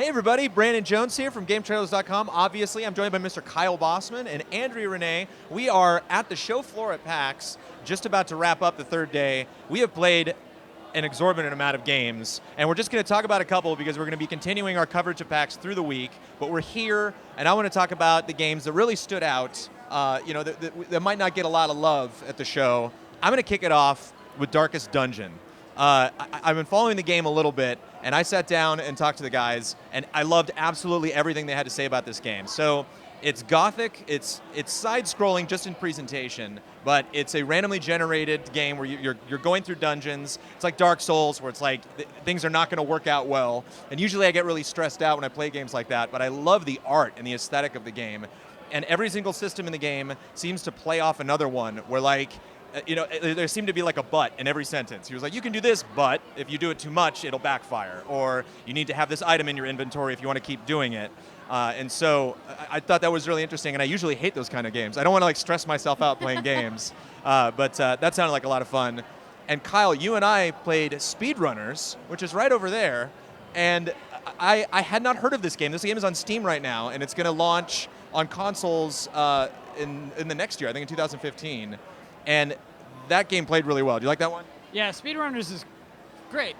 Hey everybody, Brandon Jones here from GameTrailers.com. Obviously, I'm joined by Mr. Kyle Bossman and Andrea Renee. We are at the show floor at PAX, just about to wrap up the third day. We have played an exorbitant amount of games, and we're just going to talk about a couple because we're going to be continuing our coverage of PAX through the week. But we're here, and I want to talk about the games that really stood out, that might not get a lot of love at the show. I'm going to kick it off with Darkest Dungeon. I've been following the game a little bit, and I sat down and talked to the guys, and I loved absolutely everything they had to say about this game. So it's gothic, it's side-scrolling just in presentation, but it's a randomly generated game where you're going through dungeons. It's like Dark Souls, where it's like things are not going to work out well. And usually I get really stressed out when I play games like that, but I love the art and the aesthetic of the game. And every single system in the game seems to play off another one, where there seemed to be like a but in every sentence. He was like, you can do this, but if you do it too much, it'll backfire. Or you need to have this item in your inventory if you want to keep doing it. And so I thought that was really interesting, and I usually hate those kind of games. I don't want to stress myself out playing games, but that sounded like a lot of fun. And Kyle, you and I played Speedrunners, which is right over there, and I had not heard of this game. This game is on Steam right now, and it's going to launch on consoles in the next year, I think in 2015. And that game played really well. Do you like that one? Yeah, Speedrunners is great.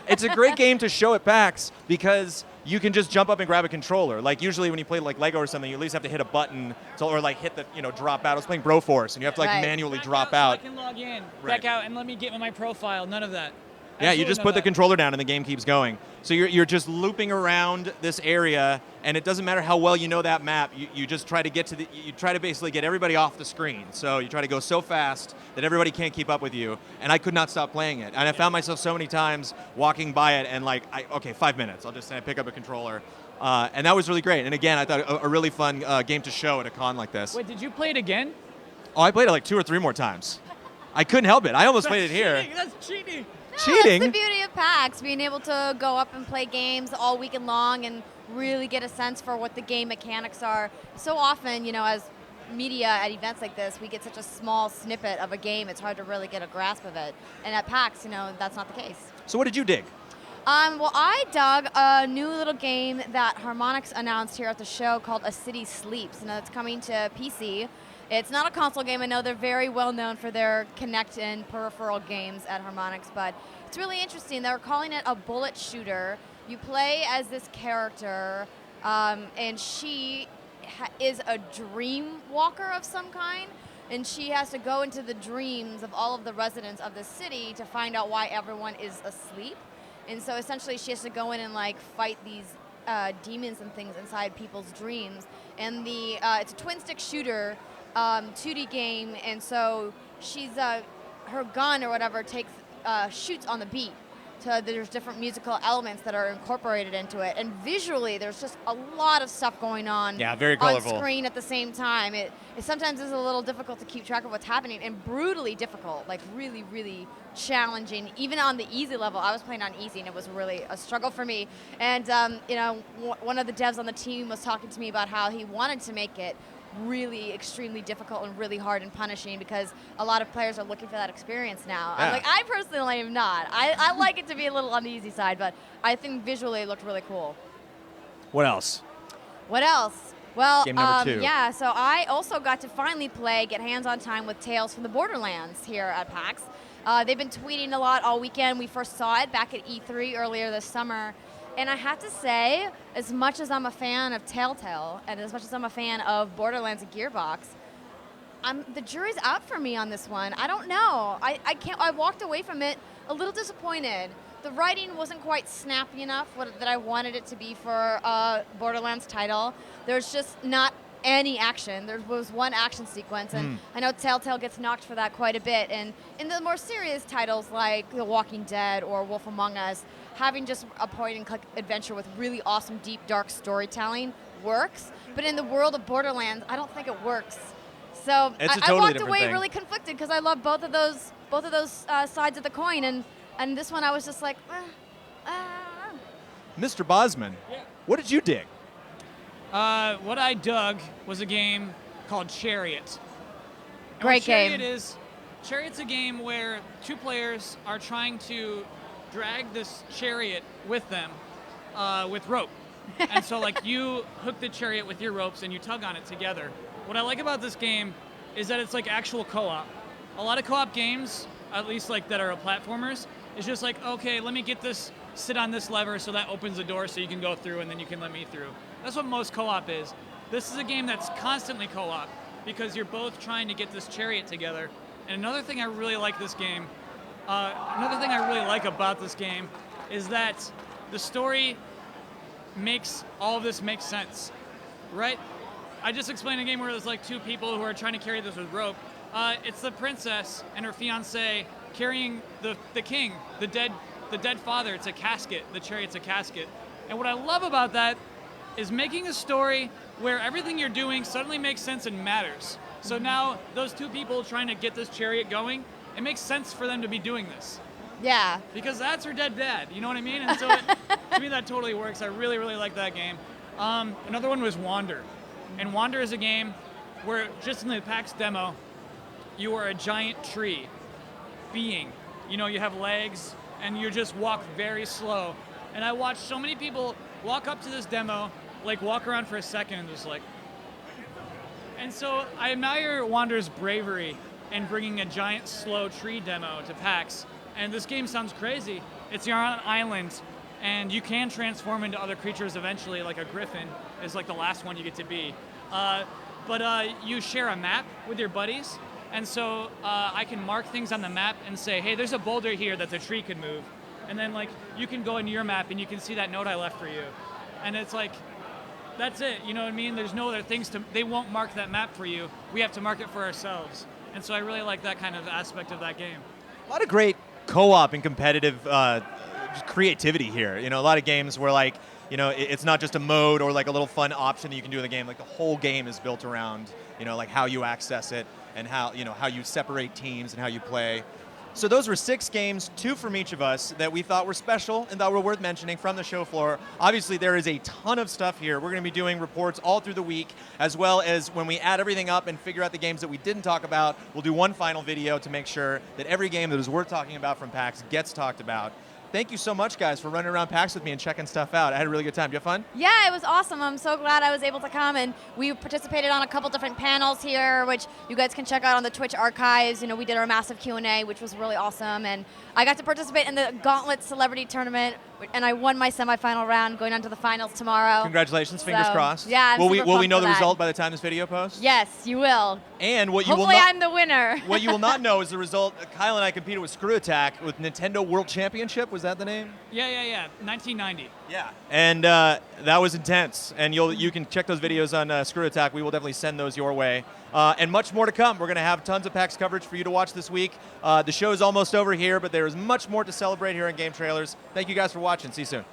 It's a great game to show at PAX because you can just jump up and grab a controller. Like usually when you play like Lego or something, you at least have to hit a button or hit the drop out. I was playing Broforce, and you have to manually drop out. So I can log in, back out, and let me get my profile. None of that. Yeah, you just put the controller down and the game keeps going. So you're just looping around this area, and it doesn't matter how well you know that map. You just try to you try to basically get everybody off the screen. So you try to go so fast that everybody can't keep up with you. And I could not stop playing it. And I found myself so many times walking by it and okay, 5 minutes. I'll just pick up a controller. And that was really great. And again, I thought a really fun game to show at a con like this. Wait, did you play it again? Oh, I played it like 2 or 3 more times. I couldn't help it. I almost played it here. That's cheating. Cheating? That's the beauty of PAX, being able to go up and play games all weekend long and really get a sense for what the game mechanics are. So often, as media at events like this, we get such a small snippet of a game, it's hard to really get a grasp of it. And at PAX, that's not the case. So what did you dig? Well, I dug a new little game that Harmonix announced here at the show called A City Sleeps. It's coming to PC. It's not a console game. I know they're very well known for their Kinect and peripheral games at Harmonix, but it's really interesting. They're calling it a bullet shooter. You play as this character, and she is a dream walker of some kind, and she has to go into the dreams of all of the residents of the city to find out why everyone is asleep. And so essentially she has to go in and fight these demons and things inside people's dreams. And it's a twin-stick shooter, 2D game, and so she's her gun or whatever shoots on the beat. So there's different musical elements that are incorporated into it, and visually there's just a lot of stuff going on. Yeah, very colorful. On screen at the same time. It sometimes is a little difficult to keep track of what's happening, and brutally difficult, really, really challenging. Even on the easy level, I was playing on easy, and it was really a struggle for me. And one of the devs on the team was talking to me about how he wanted to make it really extremely difficult and really hard and punishing because a lot of players are looking for that experience now. Yeah. I'm like, I personally am not. I like it to be a little on the easy side, but I think visually it looked really cool. What else? What else? Well, Game number 2. Yeah, so I also got to finally get hands-on time with Tales from the Borderlands here at PAX. They've been tweeting a lot all weekend. We first saw it back at E3 earlier this summer. And I have to say, as much as I'm a fan of Telltale, and as much as I'm a fan of Borderlands and Gearbox, the jury's out for me on this one. I don't know. I walked away from it a little disappointed. The writing wasn't quite snappy enough that I wanted it to be for a Borderlands title. There's just not any action. There was one action sequence, and I know Telltale gets knocked for that quite a bit. And in the more serious titles like The Walking Dead or Wolf Among Us, having just a point-and-click adventure with really awesome, deep, dark storytelling works. But in the world of Borderlands, I don't think it works. So I walked away really conflicted because I love both of those sides of the coin. And this one, I was just like, Mr. Bosman, what did you dig? What I dug was a game called Chariot. And Great what game. Chariot's a game where 2 players are trying to drag this chariot with them with rope. And so like you hook the chariot with your ropes and you tug on it together. What I like about this game is that it's like actual co-op. A lot of co-op games, at least like that are platformers, is just like, okay, let me get this, sit on this lever so that opens the door so you can go through and then you can let me through. That's what most co-op is. This is a game that's constantly co-op because you're both trying to get this chariot together. And another thing I really like about this game is that the story makes all of this make sense, right? I just explained a game where there's like two people who are trying to carry this with rope. It's the princess and her fiance carrying the king, the dead father. It's a casket. The chariot's a casket. And what I love about that is making a story where everything you're doing suddenly makes sense and matters. So now those two people trying to get this chariot going, it makes sense for them to be doing this. Yeah. Because that's her dead dad, you know what I mean? And so to me that totally works. I really, really like that game. Another one was Wander. And Wander is a game where just in the PAX demo, you are a giant tree being. You know, you have legs and you just walk very slow. And I watched so many people walk up to this demo, like walk around for a second and just like. And so I admire Wander's bravery in bringing a giant slow tree demo to PAX. And this game sounds crazy. It's you're on an island and you can transform into other creatures eventually, like a griffin is like the last one you get to be. But you share a map with your buddies. And so I can mark things on the map and say, hey, there's a boulder here that the tree could move. And then like you can go into your map and you can see that note I left for you. And it's like, that's it, you know what I mean? There's no other things they won't mark that map for you. We have to mark it for ourselves. And so I really like that kind of aspect of that game. A lot of great co-op and competitive creativity here. You know, a lot of games where like, you know, it's not just a mode or like a little fun option that you can do in the game. Like the whole game is built around, you know, like how you access it and how, you know, how you separate teams and how you play. So those were 6 games, 2 from each of us that we thought were special and thought were worth mentioning from the show floor. Obviously, there is a ton of stuff here. We're going to be doing reports all through the week, as well as when we add everything up and figure out the games that we didn't talk about, we'll do one final video to make sure that every game that is worth talking about from PAX gets talked about. Thank you so much, guys, for running around PAX with me and checking stuff out. I had a really good time. Did you have fun? Yeah, it was awesome. I'm so glad I was able to come, and we participated on a couple different panels here, which you guys can check out on the Twitch archives. You know, we did our massive Q&A, which was really awesome, and I got to participate in the Gauntlet Celebrity Tournament, and I won my semifinal round, going on to the finals tomorrow. Congratulations, fingers crossed. Yeah, will we know the result by the time this video posts? Yes, you will. And what you Hopefully will not, I'm the winner. What you will not know is the result. Kyle and I competed with Screw Attack with Nintendo World Championship. Was that the name? Yeah. 1990. Yeah. And that was intense. And you can check those videos on Screw Attack. We will definitely send those your way. And much more to come. We're going to have tons of PAX coverage for you to watch this week. The show is almost over here, but there is much more to celebrate here in Game Trailers. Thank you guys for watching. See you soon.